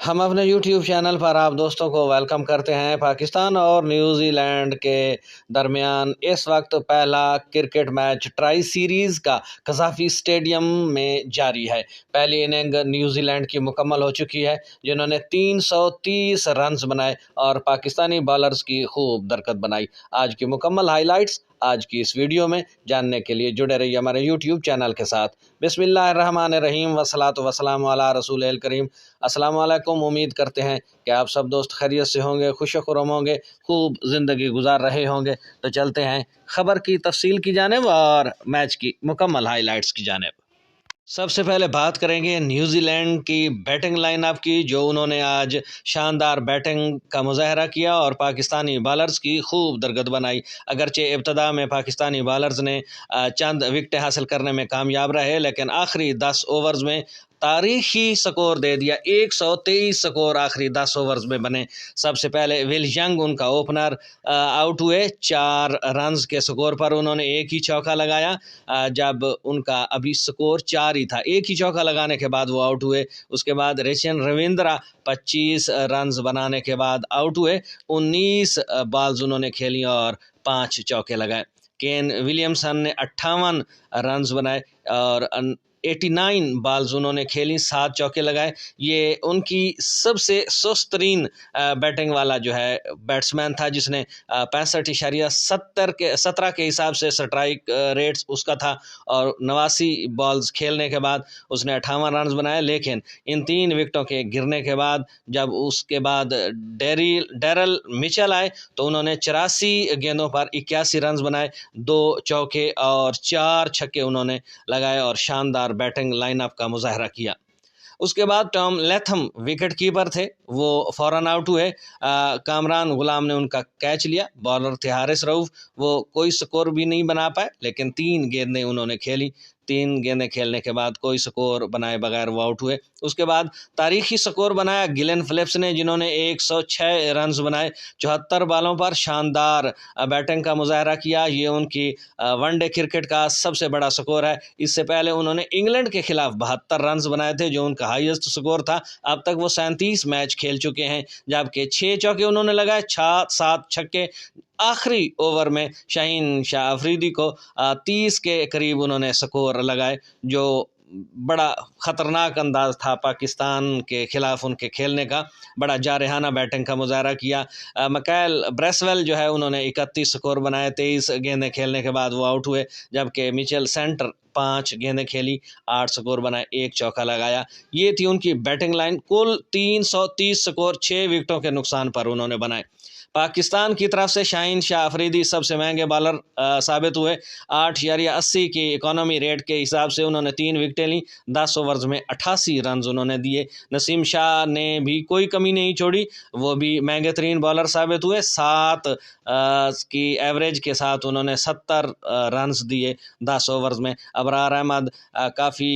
हम अपने YouTube channel पर आप दोस्तों को वेलकम करते हैं। पाकिस्तान और न्यूजीलैंड के दरमियान इस वक्त पहला क्रिकेट मैच ट्राई सीरीज़ का कज़ाफ़ी स्टेडियम में जारी है। पहली इनिंग न्यूजीलैंड की मुकम्मल हो चुकी है, जिन्होंने 330 रन्स बनाए और पाकिस्तानी बॉलर्स की खूब दरकत बनाई। आज की मुकम्मल हाइलाइट्स आज की इस वीडियो में जानने के लिए जुड़े रहिए हमारे YouTube चैनल के साथ। बिस्मिल्लाहिर्रहमानिर्रहीम वस्सलातु वस्सलामु अला रसूलिल करीम। अस्सलाम वालेकुम। उम्मीद करते हैं कि आप सब दोस्त खैरियत से होंगे, खुश खुर्रम होंगे, खूब ज़िंदगी गुजार रहे होंगे। तो चलते हैं खबर की तफसील की जानिब और मैच की मुकम्मल हाइलाइट्स की जानिब। सबसे पहले बात करेंगे न्यूजीलैंड की बैटिंग लाइनअप की, जो उन्होंने आज शानदार बैटिंग का मुजाहरा किया और पाकिस्तानी बॉलर्स की खूब दरगत बनाई। अगरचे इब्तदा में पाकिस्तानी बॉलर्स ने चंद विकेटें हासिल करने में कामयाब रहे, लेकिन आखिरी 10 ओवर्स में तारीखी स्कोर दे दिया। 123 स्कोर आखिरी 10 ओवर्स में बने। सबसे पहले विल यंग उनका ओपनर आउट हुए 4 रन्स के स्कोर पर। उन्होंने एक ही चौका लगाया, जब उनका अभी स्कोर 4 ही था। एक ही चौका लगाने के बाद वो आउट हुए। उसके बाद रेशन रविंद्रा 25 रन्स बनाने के बाद आउट हुए। 19 बॉल्स उन्होंने खेली और 5 चौके लगाए। केन विलियमसन ने 58 रन्स बनाए और 89 बॉल्स उन्होंने खेली, 7 चौके लगाए। ये उनकी सबसे सुस्त तरीन बैटिंग वाला जो है बैट्समैन था, जिसने 65.17 के हिसाब से स्ट्राइक रेट्स उसका था और 89 बॉल्स खेलने के बाद उसने 58 रन बनाए। लेकिन इन 3 विकेटों के गिरने के बाद जब उसके बाद डैरल मिचेल आए तो उन्होंने 84 गेंदों पर 81 रन बनाए, 2 चौके और 4 छक्के उन्होंने लगाए और शानदार बैटिंग लाइनअप का मुजाहरा किया। उसके बाद टॉम लैथम विकेट कीपर थे, वो फौरन आउट हुए। कामरान गुलाम ने उनका कैच लिया। बॉलर थे हारिस रऊफ, वो कोई स्कोर भी नहीं बना पाए, लेकिन 3 गेंदें उन्होंने खेली। 3 गेंदें खेलने के बाद कोई स्कोर बनाए बगैर वो आउट हुए। उसके बाद तारीखी स्कोर बनाया गिलेन फिलिप्स ने, जिन्होंने 106 रन्स बनाए 74 बॉलों पर। शानदार बैटिंग का मुजाहरा किया। ये उनकी वनडे क्रिकेट का सबसे बड़ा स्कोर है। इससे पहले उन्होंने इंग्लैंड के खिलाफ 72 रन्स बनाए थे, जो उनका हाईएस्ट स्कोर था। अब तक वो 37 मैच खेल चुके हैं, जबकि 6 चौके उन्होंने लगाए, 7 छक्के। आखिरी ओवर में शाहीन शाह अफरीदी को 30 के करीब उन्होंने स्कोर लगाए, जो बड़ा ख़तरनाक अंदाज था पाकिस्तान के खिलाफ उनके खेलने का। बड़ा जारहाना बैटिंग का मुजाहरा किया। मकैल ब्रेसवेल जो है उन्होंने 31 स्कोर बनाए, 23 गेंदें खेलने के बाद वो आउट हुए, जबकि मिचेल सेंटर 5 गेंदें खेली, 8 स्कोर बनाए, 1 चौका लगाया। ये थी उनकी बैटिंग लाइन। कुल 330 स्कोर 6 विकेटों के नुकसान पर उन्होंने बनाए। पाकिस्तान की तरफ से शाहीन शाह अफरीदी सबसे महंगे बॉलर साबित हुए। 8.80 की इकोनॉमी रेट के हिसाब से उन्होंने 3 विकेटें ली, 10 ओवर्स में 88 रन उन्होंने दिए। नसीम शाह ने भी कोई कमी नहीं छोड़ी, वो भी महंगे तरीन बॉलर साबित हुए। 7 की एवरेज के साथ उन्होंने 70 रन दिए 10 ओवर्स में। अबरार अहमद काफ़ी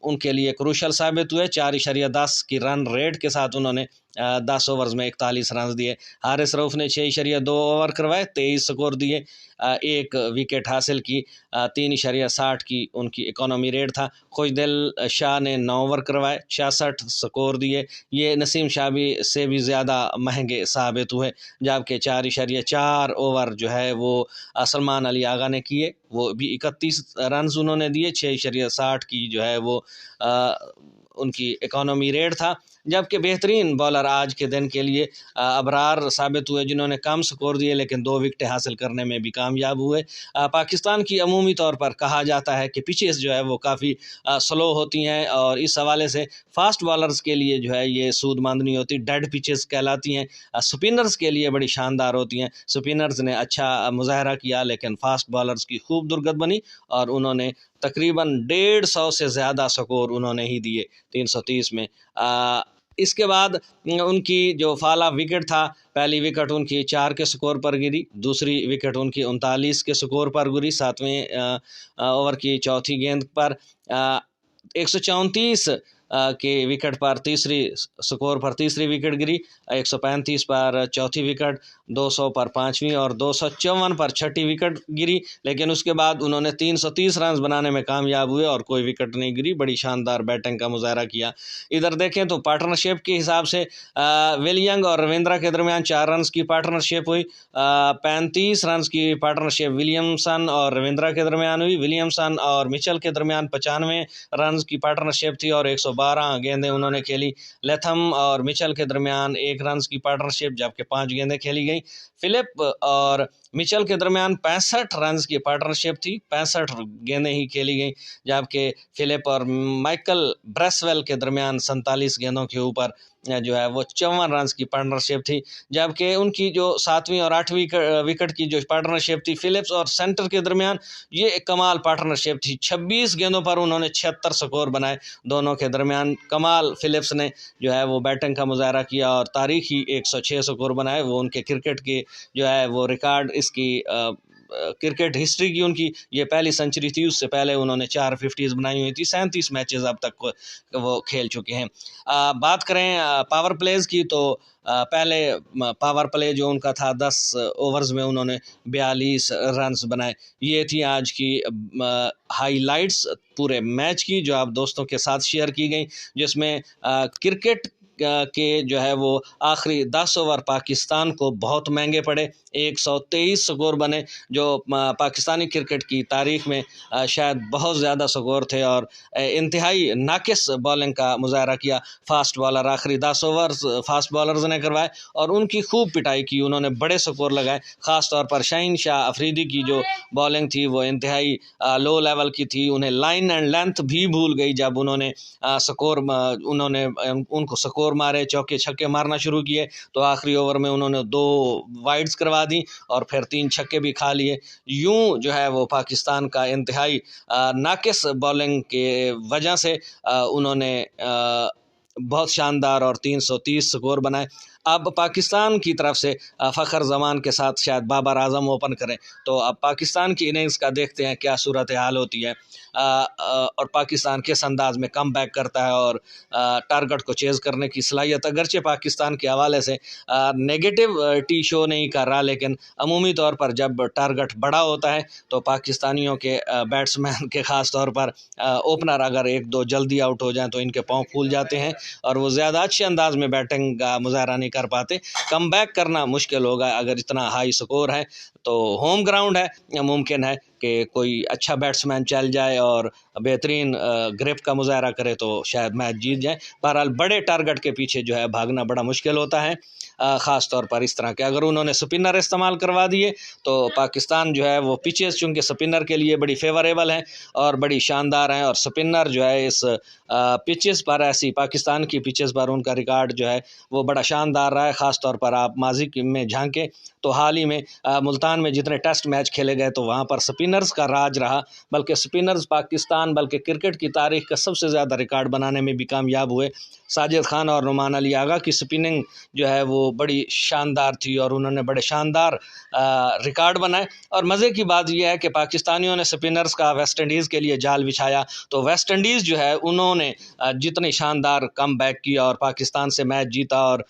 उनके लिए क्रूशल साबित हुए। 4.10 की रन रेट के साथ उन्होंने 10 ओवर्स में 41 रन दिए। हारिस रऊफ ने 6.2 ओवर करवाए, 23 स्कोर दिए, 1 विकेट हासिल की। 3.60 की उनकी इकोनॉमी रेट था। खुशदिल शाह ने 9 ओवर करवाए, 66 स्कोर दिए। ये नसीम शाह भी से भी ज़्यादा महंगे साबित हुए, जबकि 4.4 ओवर जो है वो सलमान अली आगा ने किए, वो भी 31 रन उन्होंने दिए। 6.60 की जो है वो उनकी इकोनॉमी रेट था। जबकि बेहतरीन बॉलर आज के दिन के लिए अबरार साबित हुए, जिन्होंने कम स्कोर दिए लेकिन 2 विकेटें हासिल करने में भी कामयाब हुए। पाकिस्तान की अमूमी तौर पर कहा जाता है कि पिचेस जो है वो काफ़ी स्लो होती हैं और इस हवाले से फास्ट बॉलर्स के लिए जो है ये सूदमंद नहीं होती, डेड पिचेस कहलाती हैं। स्पिनर्स के लिए बड़ी शानदार होती हैं। स्पिनर्स ने अच्छा मुजाहरा किया, लेकिन फास्ट बॉलर्स की खूब दुर्गत बनी और उन्होंने तकरीबन 150 से ज़्यादा स्कोर उन्होंने ही दिए 330 में। इसके बाद उनकी जो फाला विकेट था, पहली विकेट उनकी 4 के स्कोर पर गिरी, दूसरी विकेट उनकी 39 के स्कोर पर गिरी 7वें ओवर की चौथी गेंद पर। 134 की विकेट पर तीसरी स्कोर पर तीसरी विकेट गिरी, 135 पर चौथी विकेट, 200 पर पाँचवीं और 254 पर छठी विकेट गिरी। लेकिन उसके बाद उन्होंने 330 रन बनाने में कामयाब हुए और कोई विकेट नहीं गिरी। बड़ी शानदार बैटिंग का मुजाहरा किया। इधर देखें तो पार्टनरशिप के हिसाब से विल यंग और रविंद्रा के दरमियान 4 रन की पार्टनरशिप हुई। 35 रन की पार्टनरशिप विलियमसन और रविंद्रा के दरमियान हुई। विलियमसन और मिचेल के दरमियान 95 रन की पार्टनरशिप थी और 112 गेंदें उन्होंने खेली। लेथम और मिचेल के दरमियान 1 रन की पार्टनरशिप, जबकि 5 गेंदें खेली गई। फिलिप और मिचेल के दरमियान 65 रन की पार्टनरशिप थी, 65 गेंदें ही खेली गई, जबकि फिलिप और माइकल ब्रेसवेल के दरमियान 47 गेंदों के ऊपर जो है वो 54 रन की पार्टनरशिप थी। जबकि उनकी जो 7वीं और 8वीं विकेट की जो पार्टनरशिप थी फिलिप्स और सेंटर के दरमियान, ये कमाल पार्टनरशिप थी। 26 गेंदों पर उन्होंने 76 स्कोर बनाए दोनों के दरमियान। कमाल फिलिप्स ने जो है वो बैटिंग का मुजाहरा किया और तारीखी 106 स्कोर बनाए। वो उनके क्रिकेट की जो है वो रिकॉर्ड, इसकी क्रिकेट हिस्ट्री की उनकी ये पहली सेंचुरी थी। उससे पहले उन्होंने 4 50s बनाई हुई थी। 37 मैचेस अब तक वो खेल चुके हैं। बात करें पावर प्लेज की तो पहले पावर प्ले जो उनका था 10 ओवर्स में उन्होंने 42 रन्स बनाए। ये थी आज की हाईलाइट्स पूरे मैच की, जो आप दोस्तों के साथ शेयर की गई, जिसमें क्रिकेट के जो है वो आखिरी 10 ओवर पाकिस्तान को बहुत महंगे पड़े। 123 स्कोर बने, जो पाकिस्तानी क्रिकेट की तारीख में शायद बहुत ज़्यादा स्कोर थे और इंतहाई नाकिस बॉलिंग का मुजाहरा किया। फास्ट बॉलर आखिरी 10 ओवर्स फास्ट बॉलर्स ने करवाए और उनकी खूब पिटाई की, उन्होंने बड़े स्कोर लगाए। ख़ास तौर पर शाहीन शाह अफरीदी की जो बॉलिंग थी वो इंतहाई लो लेवल की थी। उन्हें लाइन एंड लेंथ भी भूल गई जब उन्होंने उनको स्कोर मारे, चौके छक्के मारना शुरू किए तो आखिरी ओवर में उन्होंने 2 वाइड्स करवा दी और फिर 3 छक्के भी खा लिए। यूं जो है वो पाकिस्तान का इंतहाई नाकिस बॉलिंग के वजह से उन्होंने बहुत शानदार और 330 स्कोर बनाए। अब पाकिस्तान की तरफ से फ़खर जमान के साथ शायद बाबर आजम ओपन करें, तो अब पाकिस्तान की इनिंग्स का देखते हैं क्या सूरत हाल होती है और पाकिस्तान किस अंदाज में कम बैक करता है और टारगेट को चेज़ करने की सलाहियत अगरचे पाकिस्तान के हवाले से नेगेटिव टी शो नहीं कर रहा, लेकिन अमूमी तौर पर जब टारगेट बड़ा होता है तो पाकिस्तानियों के बैट्समैन के ख़ास तौर पर ओपनर अगर 1-2 जल्दी आउट हो जाएँ तो इनके पाँव फूल जाते हैं और वो ज़्यादा अच्छे अंदाज में बैटिंग का मुजाहरा नहीं कर पाते। कम बैक करना मुश्किल होगा अगर इतना हाई स्कोर है। तो होम ग्राउंड है, मुमकिन है कि कोई अच्छा बैट्समैन चल जाए और बेहतरीन ग्रिप का मुजाहरा करे तो शायद मैच जीत जाए। बहरहाल बड़े टारगेट के पीछे जो है भागना बड़ा मुश्किल होता है, ख़ास तौर पर इस तरह के। अगर उन्होंने स्पिनर इस्तेमाल करवा दिए तो पाकिस्तान जो है वो पिचेस चूँकि स्पिनर के लिए बड़ी फेवरेबल हैं और बड़ी शानदार हैं और स्पिनर जो है इस पिचेस पर, ऐसी पाकिस्तान की पिचेस पर उनका रिकॉर्ड जो है वो बड़ा शानदार रहा है। ख़ास तौर पर आप माजी में झांकें तो हाल ही में मुल्तान में जितने टेस्ट मैच खेले गए तो वहाँ पर स्पिनर्स का राज रहा, बल्कि स्पिनर्स पाकिस्तान बल्कि क्रिकेट की तारीख का सबसे ज़्यादा रिकॉर्ड बनाने में भी कामयाब हुए। साजिद खान और नुमान अली आगा की स्पिनिंग जो है वो बड़ी शानदार थी और उन्होंने बड़े शानदार रिकॉर्ड बनाए। और मज़े की बात यह है कि पाकिस्तानियों ने स्पिनर्स का वेस्ट इंडीज़ के लिए जाल बिछाया तो वेस्ट इंडीज़ जो है उन्होंने जितनी शानदार कम बैक किया और पाकिस्तान से मैच जीता और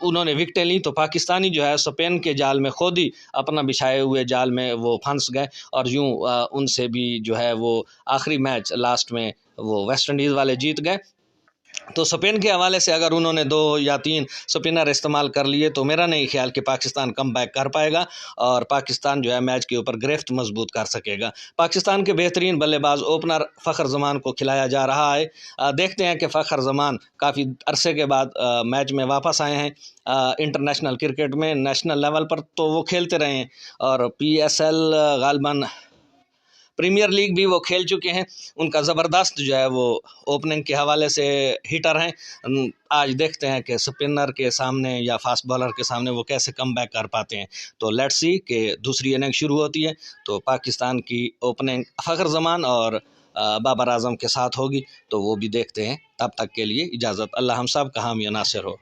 उन्होंने विकेटें ली, तो पाकिस्तानी जो है स्पेन के जाल में खुद ही अपना बिछाए हुए जाल में वो फंस गए और यूं उनसे भी जो है वो आखिरी मैच लास्ट में वो वेस्ट इंडीज़ वाले जीत गए। तो स्पेन के हवाले से अगर उन्होंने 2 या 3 स्पिनर इस्तेमाल कर लिए तो मेरा नहीं ख्याल कि पाकिस्तान कम बैक कर पाएगा और पाकिस्तान जो है मैच के ऊपर गिरफ्त मजबूत कर सकेगा। पाकिस्तान के बेहतरीन बल्लेबाज ओपनर फ़खर जमान को खिलाया जा रहा है। देखते हैं कि फ़खर जमान काफ़ी अरसे के बाद मैच में वापस आए हैं इंटरनेशनल क्रिकेट में। नेशनल लेवल पर तो वो खेलते रहे हैं और PSL गालिबन प्रीमियर लीग भी वो खेल चुके हैं। उनका ज़बरदस्त जो है वो ओपनिंग के हवाले से हिटर हैं। आज देखते हैं कि स्पिनर के सामने या फास्ट बॉलर के सामने वो कैसे कम बैक कर पाते हैं। तो लेट्स सी कि दूसरी इनिंग शुरू होती है तो पाकिस्तान की ओपनिंग फ़खर जमान और बाबर आजम के साथ होगी, तो वो भी देखते हैं। तब तक के लिए इजाज़त। अल्लाह हम सब का हामी नासिर हो।